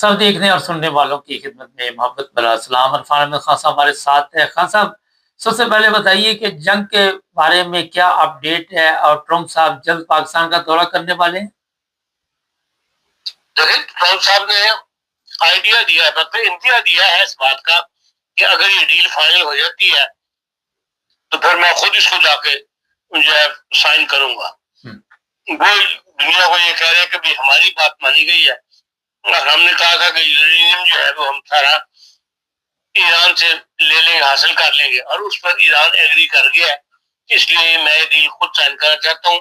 سب دیکھنے اور سننے والوں کی خدمت میں محبت بھرا سلام. عرفان احمد خان صاحب ہمارے ساتھ ہے. خان صاحب سب سے پہلے بتائیے کہ جنگ کے بارے میں کیا اپڈیٹ ہے اور ٹرمپ صاحب جلد پاکستان کا دورہ کرنے والے ہیں؟ دیکھیں ٹرمپ صاحب نے آئیڈیا دیا ہے, مطلب انتہا دیا ہے اس بات کا کہ اگر یہ ڈیل فائنل ہو جاتی ہے تو پھر میں خود اس کو جا کے جو ہے سائن کروں گا. وہ دنیا کو یہ کہہ رہے ہیں کہ بھی ہماری بات مانی گئی ہے اور ہم نے کہا تھا کہ یورینیم جو ہے وہ ہم سارا ایران سے لے لیں گے, حاصل کر لیں گے, اور اس پر ایران ایگری کر گیا ہے. اس لیے میں یہ ڈیل خود سائن کرنا چاہتا ہوں.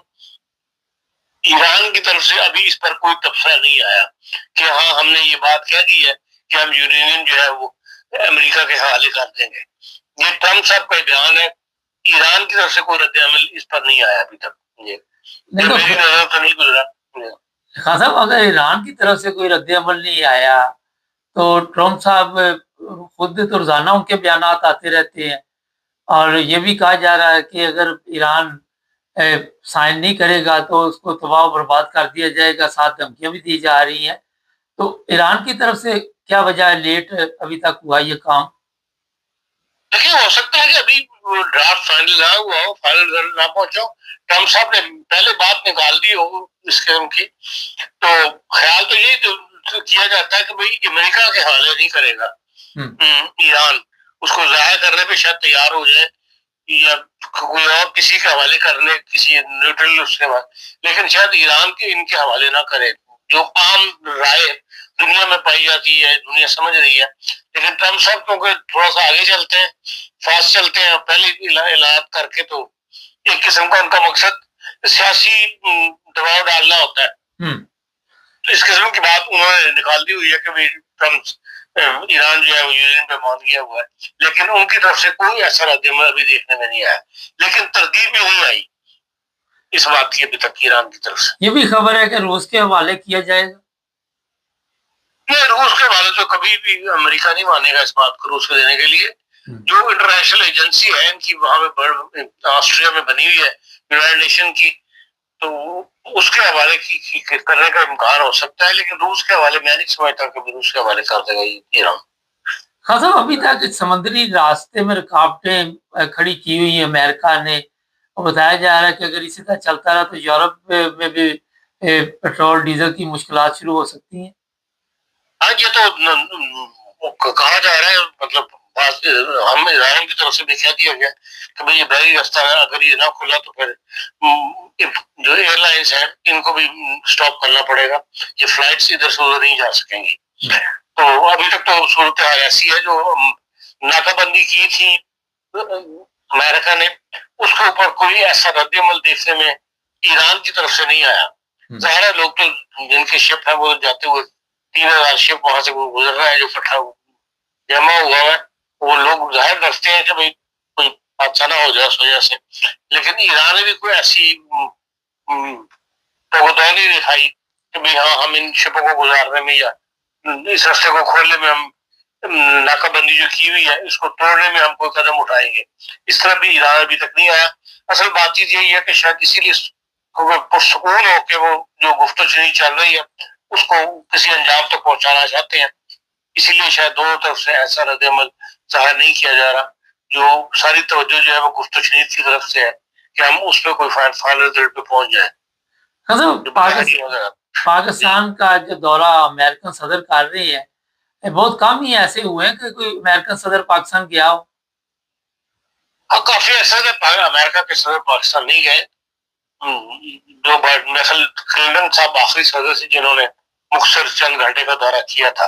ایران کی طرف سے ابھی اس پر کوئی تبصرہ نہیں آیا کہ ہاں ہم نے یہ بات کہہ دی ہے کہ ہم یورینیم جو ہے وہ امریکہ کے حوالے کر دیں گے. یہ ٹرمپ صاحب کا بیان ہے. ایران کی طرف سے کوئی رد عمل اس پر نہیں آیا ابھی تک. میری نظر تو نہیں گزرا. خان صاحب اگر ایران کی طرف سے کوئی رد عمل نہیں آیا تو ٹرمپ صاحب خود تو روزانہ ان کے بیانات آتے رہتے ہیں اور یہ بھی کہا جا رہا ہے کہ اگر ایران سائن نہیں کرے گا تو اس کو تباہ و برباد کر دیا جائے گا, ساتھ دھمکیاں بھی دی جا رہی ہیں. تو ایران کی طرف سے کیا وجہ ہے لیٹ ابھی تک ہوا یہ کام؟ دیکھیے ہو سکتا ہے کہ ابھی ڈرافٹ فائنل نہ ہوا ہو, فائنل رزلٹ نہ پہنچا ہو. ٹرمپ صاحب نے پہلے بات نکال دی ہو اس قسم کی, تو خیال تو یہی کیا جاتا ہے کہ بھائی امریکہ کے حوالے نہیں کرے گا ایران, اس کو ضائع کرنے پہ شاید تیار ہو جائے یا کوئی اور کسی کے حوالے کرنے, کسی نیوٹرل اس کے بعد, لیکن شاید ایران کے ان کے حوالے نہ کرے جو عام رائے دنیا میں پائی جاتی ہے, دنیا سمجھ رہی ہے. لیکن ٹرمپ صاحب کیونکہ تھوڑا سا آگے چلتے ہیں, فاسٹ چلتے ہیں, پہلے اعلانات کر کے تو ایک قسم کا ان کا مقصد سیاسی دباؤ ڈالنا ہوتا ہے. تو اس قسم کی بات انہوں نے نکال دی ہوئی ہے کہ ٹرمپ ایران جو ہے وہ یورین پہ مان گیا ہوا ہے, لیکن ان کی طرف سے کوئی ایسا رد عمل ابھی دیکھنے میں نہیں آیا. لیکن تردید بھی نہیں آئی اس بات کی ابھی تک ایران کی طرف سے. یہ بھی خبر ہے کہ روس کے حوالے کیا جائے گا. نہیں, روس کے حوالے تو کبھی بھی امریکہ نہیں مانے گا اس بات کو روس کو دینے کے لیے. جو انٹرنیشنل ایجنسی ہے ان کی وہاں پہ آسٹریا میں بنی ہوئی ہے یونائٹڈ نیشن کی, تو اس کے حوالے کی کرنے کا امکان ہو سکتا ہے, لیکن روس کے حوالے میں نہیں سمجھتا کہ روس کے حوالے کر دے گا ایران. خان صاحب ابھی تک سمندری راستے میں رکاوٹیں کھڑی کی ہوئی ہیں امریکہ نے, اور بتایا جا رہا ہے کہ اگر اسی طرح چلتا رہا تو یورپ میں بھی پیٹرول ڈیزل کی مشکلات شروع ہو سکتی ہیں. ہاں یہ تو کہا جا رہا ہے, مطلب ہم ایران کی طرف سے بھی کہہ دیا گیا کہ بھائی یہ بحری راستہ ہے, اگر یہ نہ کھلا تو پھر جو ایئر لائنس ہیں ان کو بھی سٹاپ کرنا پڑے گا, یہ فلائٹس ادھر سے ادھر نہیں جا سکیں گی. تو ابھی تک تو صورتحال ایسی ہے جو ناکہ بندی کی تھی امریکہ نے, اس کے اوپر کوئی ایسا رد عمل دیکھنے میں ایران کی طرف سے نہیں آیا. ظاہر ہے لوگ تو جن کے شپ ہے وہ جاتے ہوئے 3000 شپ وہاں سے گزر رہا ہے جو کٹھا جمع ہوا ہے, وہ لوگ ظاہر کرتے ہیں کہ بھائی کوئی حادثہ نہ ہو جائے اس وجہ سے. لیکن ایران نے بھی کوئی ایسی توقع نہیں دکھائی کہ بھائی ہاں ہم ان شپوں کو گزارنے میں یا اس راستے کو کھولنے میں, ہم ناکہ بندی جو کی ہوئی ہے اس کو توڑنے میں ہم کوئی قدم اٹھائیں گے. اس طرح بھی ایران ابھی تک نہیں آیا. اصل بات چیت یہی ہے کہ شاید اسی لیے پرسکون ہو کے وہ جو گفتگو چینی چل رہی ہے اس کو کسی انجام تک پہنچانا چاہتے ہیں, اسی لیے شاید دونوں طرف سے ایسا رد عمل ظاہر نہیں کیا جا رہا. جو ساری توجہ جو ہے وہ گفتگو چینی کی طرف سے ہے کہ ہم اس پہ کوئی فائنل رزلٹ پہ پہنچ جائیں. پاکستان کا جو دورہ امریکن صدر کر رہی ہے, بہت کم ہی ایسے ہوئے ہیں کہ کوئی امریکن صدر پاکستان گیا ہو. ہاں کافی ایسا ہے امریکہ کے صدر پاکستان نہیں گئے. جو کلنٹن صاحب آخری صدر سے جنہوں نے مختصر چند گھنٹے کا دورہ کیا تھا,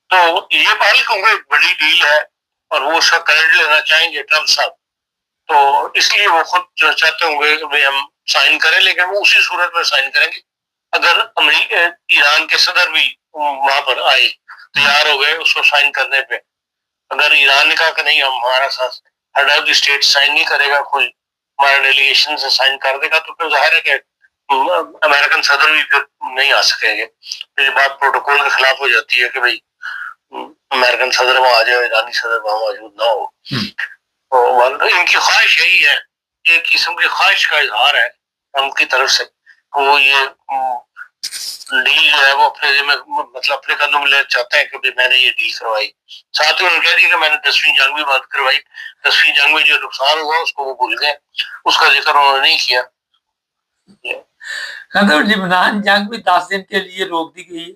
تو یہ پہل کیونکہ بڑی ڈیل ہے اور وہ اس کا کریڈٹ لینا چاہیں گے ٹرمپ صاحب, تو اس لیے وہ خود جو چاہتے ہوں گے کہ بھائی ہم سائن کریں, لیکن وہ اسی صورت میں سائن کریں گے اگر ایران کے صدر بھی وہاں پر آئے, تیار ہو گئے اس کو سائن کرنے پہ. اگر ایران نے کہا کہ نہیں ہم ہمارا ساتھ head of the state sign نہیں کرے گا, کوئی ہمارا ڈیلیگیشن سے سائن کر دے گا, تو پھر ظاہر ہے کہ امریکن صدر بھی پھر نہیں آ سکیں گے. یہ بات پروٹوکول کے خلاف ہو جاتی ہے کہ بھائی امریکن صدر وہاں آ جائے, ایرانی صدر وہاں موجود نہ ہو. ان کی خواہش یہی ہے, ایک قسم کی خواہش کا اظہار ہے ان کی طرف سے, وہ یہ ڈیل جو ہے وہ اپنے ذمہ مطلب اپنے قدم میں لے چاہتے ہیں کہ بھی میں نے یہ ڈیل کروائی. ساتھ ہی انہوں نے کہہ دیا کہ میں نے 10ویں جنگ بھی بند کروائی. 10ویں جنگ میں جو نقصان ہوا اس کو وہ بھول گئے, اس کا ذکر انہوں نے نہیں کیا. لبنان جنگ بھی 10 دن کے لیے روک دی گئی.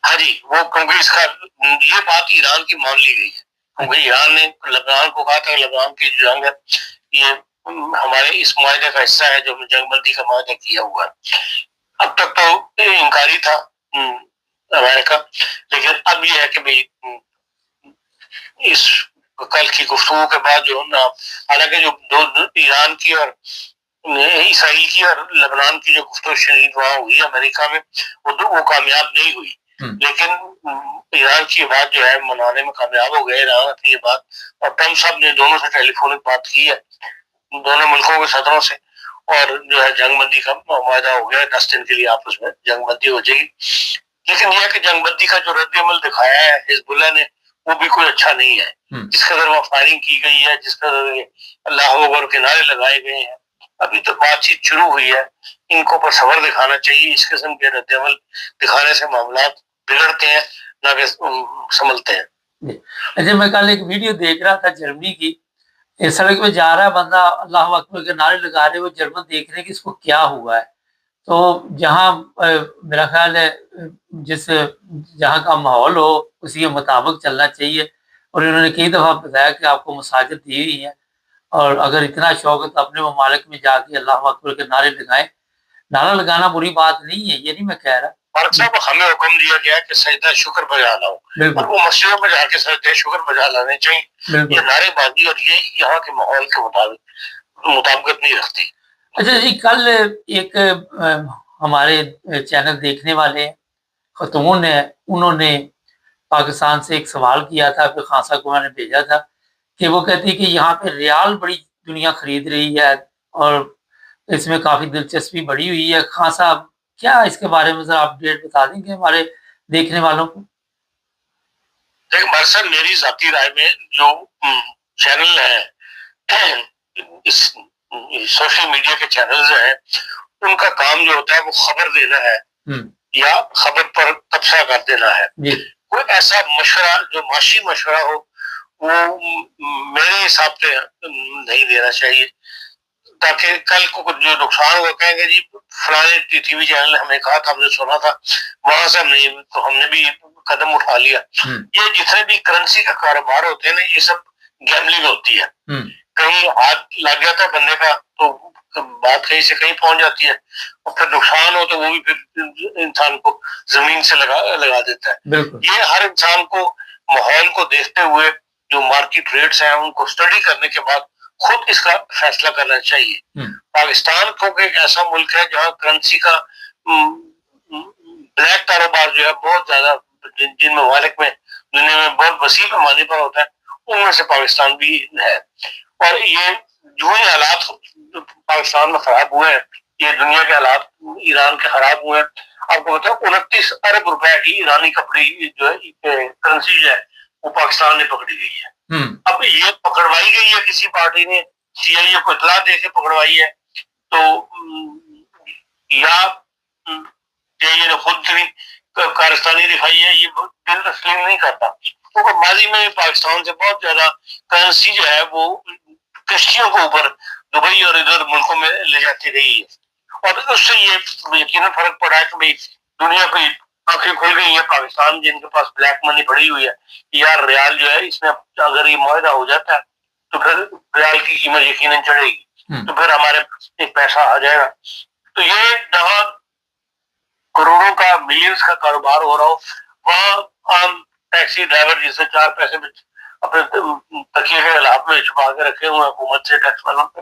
ہاں جی, وہ کیونکہ اس کا یہ بات ایران کی مان لی گئی ہے, کیونکہ ایران نے لبنان کو کہا تھا کہ لبنان کی جو جنگ ہے یہ ہمارے اس معاہدے کا حصہ ہے جو جنگ بندی کا معاہدہ کیا ہوا ہے. اب تک تو انکاری تھا امریکہ, لیکن اب یہ ہے کہ بھائی اس کل کی گفتگو کے بعد جو نا, حالانکہ جو دو ایران کی اور اسرائیل کی اور لبنان کی جو گفتگو شدید وہاں ہوئی امریکہ میں وہ کامیاب نہیں ہوئی, لیکن ایران کی بات جو ہے منانے میں کامیاب ہو گئے ایران اپنی یہ بات. اور ٹرمپ صاحب نے دونوں سے ٹیلی فونک بات کی ہے, دونوں ملکوں کے صدروں سے, اور جو ہے جنگ بندی کا معاہدہ ہو گیا, 10 دن کے لیے آپس میں جنگ بندی ہو جائے گی. لیکن یہ کہ جنگ بندی کا جو رد عمل دکھایا ہے حزب اللہ نے وہ بھی کوئی اچھا نہیں ہے. جس قدر وہ فائرنگ کی گئی ہے, جس قدر اللہ اکبر کے نعرے لگائے گئے ہیں, ابھی تو بات چیت شروع ہوئی ہے. ان کو پر صبر دکھانا چاہیے. اس قسم کے رد عمل دکھانے سے معاملات بگڑتے ہیں نہ کہ سنبھلتے ہیں. اچھا, میں کل ایک ویڈیو دیکھ رہا تھا جرمنی کی, سڑک پہ جا رہا ہے بندہ, اللہ اکبر کے نعرے لگا رہے, وہ جرمن دیکھ رہے کہ اس کو کیا ہوا ہے. تو جہاں میرا خیال ہے جہاں کا ماحول ہو اسی کے مطابق چلنا چاہیے. اور انہوں نے کئی دفعہ بتایا کہ آپ کو مساجد دی ہوئی ہیں, اور اگر اتنا شوق ہے تو اپنے ممالک میں جا کے اللہ اکبر کے نعرے لگائیں. نعرہ لگانا بری بات نہیں ہے, یہ نہیں میں کہہ رہا. اور صاحب ہمیں حکم دیا گیا کہ سجدہ شکر بجا لاؤ, اور وہ مسجدوں میں جا کے سجدہ شکر بجا لانے چاہیے. یہ نعرے بازی اور یہ یہاں کے ماحول کے مطابقت نہیں رکھتی. اچھا جی, کل ایک ہمارے چینل دیکھنے والے خاتون ہے, انہوں نے پاکستان سے ایک سوال کیا تھا, پھر خان صاحب کو میں نے بھیجا تھا کہ وہ کہتی کہ یہاں پہ ریال بڑی دنیا خرید رہی ہے اور اس میں کافی دلچسپی بڑھی ہوئی ہے. خان صاحب کیا اس کے بارے میں ذرا اپڈیٹ بتا دیں گے ہمارے دیکھنے والوں کو؟ دیکھ مرسل, میری ذاتی رائے میں جو چینل ہے سوشل میڈیا کے چینلز ہیں, ان کا کام جو ہوتا ہے وہ خبر دینا ہے یا خبر پر تبصرہ کر دینا ہے. کوئی ایسا مشورہ جو معاشی مشورہ ہو وہ میرے حساب سے نہیں دینا چاہیے, تاکہ کل کو جو نقصان ہوا کہیں گے جی فلانے ٹی وی چینل نے ہمیں کہا تھا, ہم نے سنا تھا, وہاں سے ہم نے بھی قدم اٹھا لیا. یہ جتنے بھی کرنسی کا کاروبار ہوتے ہیں نا, یہ سب گیملنگ ہوتی ہے. کہیں ہاتھ لگ جاتا ہے بندے کا تو بات کہیں سے کہیں پہنچ جاتی ہے, اور پھر نقصان ہو تو وہ بھی پھر انسان کو زمین سے لگا دیتا ہے. یہ ہر انسان کو ماحول کو دیکھتے ہوئے جو مارکیٹ ریٹس ہیں ان کو اسٹڈی کرنے کے بعد خود اس کا فیصلہ کرنا چاہیے. پاکستان کیونکہ ایک ایسا ملک ہے جہاں کرنسی کا بلیک کاروبار جو ہے بہت زیادہ, جن ممالک میں دنیا میں بہت وسیع پیمانے پر ہوتا ہے ان میں سے پاکستان بھی ہے. اور یہ جو ہی حالات پاکستان میں خراب ہوئے ہیں, یہ دنیا کے حالات ایران کے خراب ہوئے ہیں. آپ کو بتاؤ 29 ارب روپے کی ایرانی کپڑی جو ہے کرنسی جو ہے وہ پاکستان نے پکڑی گئی ہے. اب یہ پکڑوائی گئی ہے کسی پارٹی نے, سی آئی اے کو اطلاع دے کے پکڑوائی ہے, تو یا یہ نے خود کارستانی دکھائی ہے, یہ دل تسلیم نہیں کرتا. کیونکہ ماضی میں پاکستان سے بہت زیادہ کرنسی جو ہے وہ کشتیوں کے اوپر دبئی اور ادھر ملکوں میں لے جاتی رہی ہے, اور اس سے یہ یقیناً فرق پڑا ہے کہ بھائی دنیا کو آنکھیں کھل گئی ہیں. پاکستان جن کے پاس بلیک منی پڑی ہوئی ہے, یار ریال جو ہے اس میں اگر یہ معاہدہ ہو جاتا ہے تو پھر ریال کی قیمت یقیناً چڑھے گی, تو پھر ہمارے ایک پیسہ آ جائے گا. تو یہ جہاں کروڑوں کا ملینز کا کاروبار ہو رہا ہو, وہاں عام ٹیکسی ڈرائیور جسے 4 پیسے میں اپنے تکیے کے علاق میں چھپا کے رکھے ہوئے حکومت سے ٹیکس والوں پہ,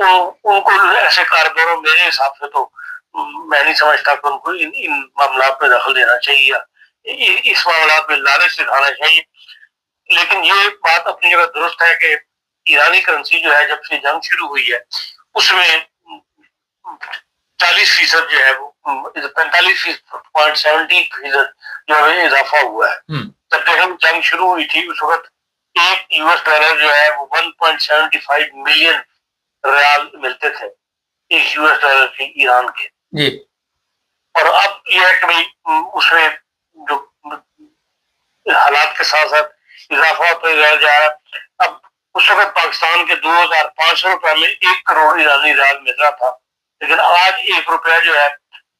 ان کو ایسے کاروباروں میرے حساب سے تو میں نہیں سمجھتا کہ ان کو ان معاملات میں دخل دینا چاہیے, اس معاملات میں لالچ دکھانا چاہیے. لیکن یہ بات اپنی جگہ درست ہے کہ ایرانی کرنسی جو ہے جب سے جنگ شروع ہوئی ہے اس میں 40% جو ہے وہ 45.70% جو ہے اضافہ ہوا ہے. جب جنگ شروع ہوئی تھی اس وقت ایک US ڈالر جو ہے وہ 1.75 ملین ریال ملتے تھے, ایک US ڈالر کے ایران کے. اور اب یہ ہے کہ بھائی اس میں جو حالات کے ساتھ ساتھ اضافہ ہوتا جا رہا ہے. اب اس وقت پاکستان کے 2500 روپے میں 1 کروڑ ایرانی ریال مل رہا تھا، لیکن آج 1 روپیہ جو ہے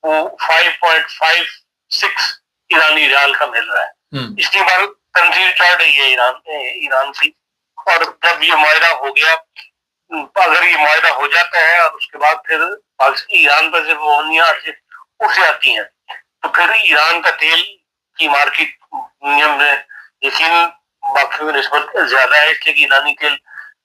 وہ 5.56 ایرانی ریال کا مل رہا ہے. اس کی بار کرنسی چڑھ رہی ہے ایران کی. اور جب یہ معاہدہ ہو گیا، اگر یہ معاہدہ ہو جاتا ہے اور اس کے بعد پھر ایران پر جب پابندیاں اٹھ جاتی ہیں تو پھر ایران کا تیل کی مارکیٹ دنیا میں یقیناً باقیوں کی نسبت زیادہ ہے، اس لیے کہ ایرانی تیل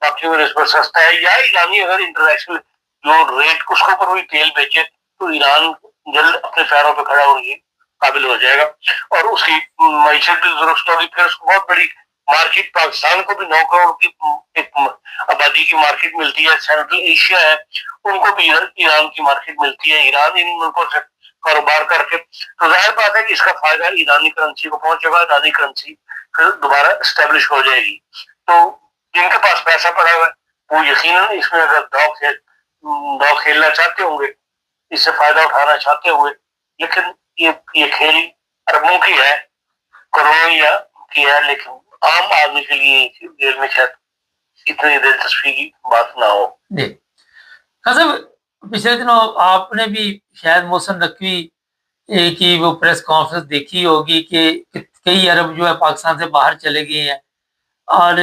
باقیوں کی نسبت سستا ہے. یا ایرانی اگر انٹرنیشنل جو ریٹ اس کے اوپر ہوئی تیل بیچے تو ایران جلد اپنے پیروں پہ کھڑا ہونے کی قابل ہو جائے گا اور اس کی معیشت بھی درست ہوگی. پھر اس کو بہت بڑی مارکیٹ، پاکستان کو بھی 9 کروڑ کی ایک آبادی کی مارکیٹ ملتی ہے، سینٹرل ایشیا ہے ان کو بھی ایران کی مارکیٹ ملتی ہے. ایران ان ملکوں سے کاروبار کر کے تو ظاہر بات ہے کہ اس کا فائدہ ایرانی کرنسی کو پہنچے گا. ایرانی کرنسی پھر دوبارہ اسٹیبلش ہو جائے گی. تو جن کے پاس پیسہ پڑا ہوا ہے وہ یقیناً اس میں اگر داؤ کھیلنا چاہتے ہوں گے، اس سے فائدہ اٹھانا چاہتے ہوئے، لیکن یہ کھیل اربوں کی ہے، کروڑوں یا کی ہے، لیکن عام آدمی کے لیے کھیل میں شاید اتنی دلچسپی کی بات نہ ہو. جی صاحب، پچھلے دنوں آپ نے بھی شاید محسن نقوی کی وہ پریس کانفرنس دیکھی ہوگی کہ کئی ارب جو ہے پاکستان سے باہر چلے گئے ہیں اور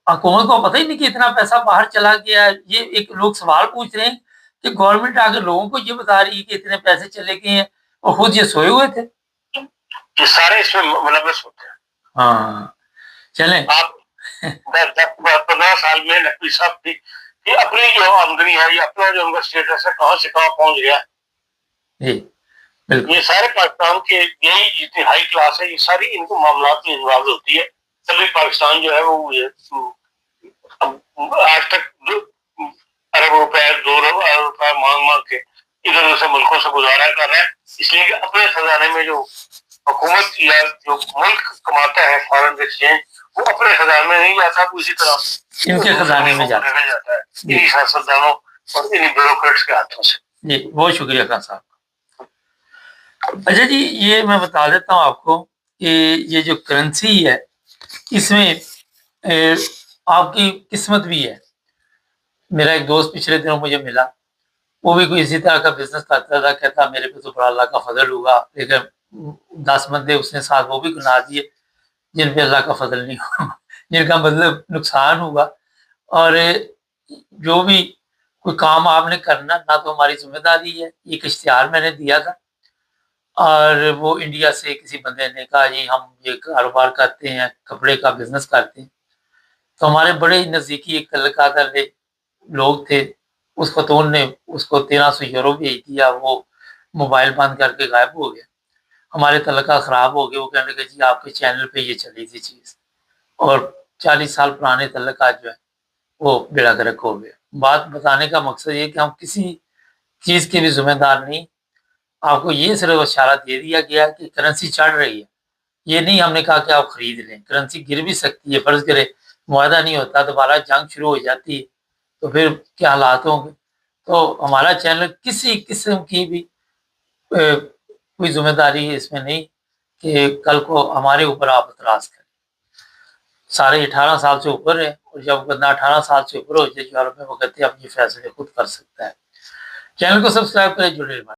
حکومت کو پتہ ہی نہیں کہ اتنا پیسہ باہر چلا گیا. یہ ایک لوگ سوال پوچھ رہے ہیں کہ گورنمنٹ آگے لوگوں کو یہ بتا رہی ہے کہ اتنے پیسے چلے گئے ہیں اور خود یہ سوئے ہوئے تھے. یہ سارے اس میں ملوث ہوتے ہیں. ہاں چلیں، آپ 15 سال میں نقوی صاحب بھی یہ اپنی جو آمدنی ہے، یہ اپنا جو ان کا اسٹیٹس ہے کہاں سے کہاں پہنچ گیا. جی بالکل، یہ سارے پاکستان کے یہی جتنی ہائی کلاس ہے یہ ساری ان کو معاملات میں انوالو ہوتی ہے. تبھی پاکستان جو ہے وہ آج تک ارب روپے 2 ارب روپے مانگ کے ادھر ادھر سے ملکوں سے گزارا کر رہا ہے، اس لیے کہ اپنے خزانے میں جو حکومت یا جو ملک کماتا ہے فارن ایکسچینج وہ اپنے خزانے میں نہیں جاتا، وہ اسی طرح ان کے خزانے میں جاتا ہے انہیں سیاستدانوں اور انہیں بیوروکریٹس کے ہاتھوں سے. جی بہت شکریہ خان صاحب. اچھا جی، یہ میں بتا دیتا ہوں آپ کو کہ یہ جو کرنسی ہے اس میں آپ کی قسمت بھی ہے. میرا ایک دوست پچھلے دنوں مجھے ملا، وہ بھی کوئی اسی طرح کا بزنس کرتا تھا. کہتا میرے پہ تو بڑا اللہ کا فضل ہوگا، لیکن 10 بندے اس نے ساتھ وہ بھی گنا دیے جن پہ اللہ کا فضل نہیں ہوگا، جن کا مطلب نقصان ہوگا. اور جو بھی کوئی کام آپ نے کرنا نہ تو ہماری ذمہ داری ہے. ایک اشتہار میں نے دیا تھا اور وہ انڈیا سے کسی بندے نے کہا جی ہم یہ کاروبار کرتے ہیں، کپڑے کا بزنس کرتے ہیں. تو ہمارے بڑے نزدیکی ایک تعلقات والے لوگ تھے، اس خاتون نے اس کو 1300 یورو بھیج دیا. وہ موبائل بند کر کے غائب ہو گیا. ہمارے تعلقات خراب ہو گئے. وہ کہنے لگے جی آپ کے چینل پہ یہ چلی تھی چیز، اور 40 سال پرانے تعلقات جو ہے وہ بیڑا گرک ہو گئے. بات بتانے کا مقصد یہ کہ ہم کسی چیز کے بھی ذمہ دار نہیں. آپ کو یہ صرف اشارہ دے دیا گیا کہ کرنسی چڑھ رہی ہے، یہ نہیں ہم نے کہا کہ آپ خرید لیں. کرنسی گر بھی سکتی ہے، فرض کرے معاہدہ نہیں ہوتا، دوبارہ جنگ شروع ہو جاتی ہے تو پھر کیا حالات ہوں گے. تو ہمارا چینل کسی قسم کی بھی کوئی ذمہ داری اس میں نہیں کہ کل کو ہمارے اوپر آپ اعتراض کریں. سارے 18 سال سے اوپر ہیں، اور جب بندہ 18 سال سے اوپر ہو جائے یورپ میں وہ کہتے ہیں اب یہ فیصلے خود کر سکتا ہے. چینل کو سبسکرائب کریں، جڑے رہیں.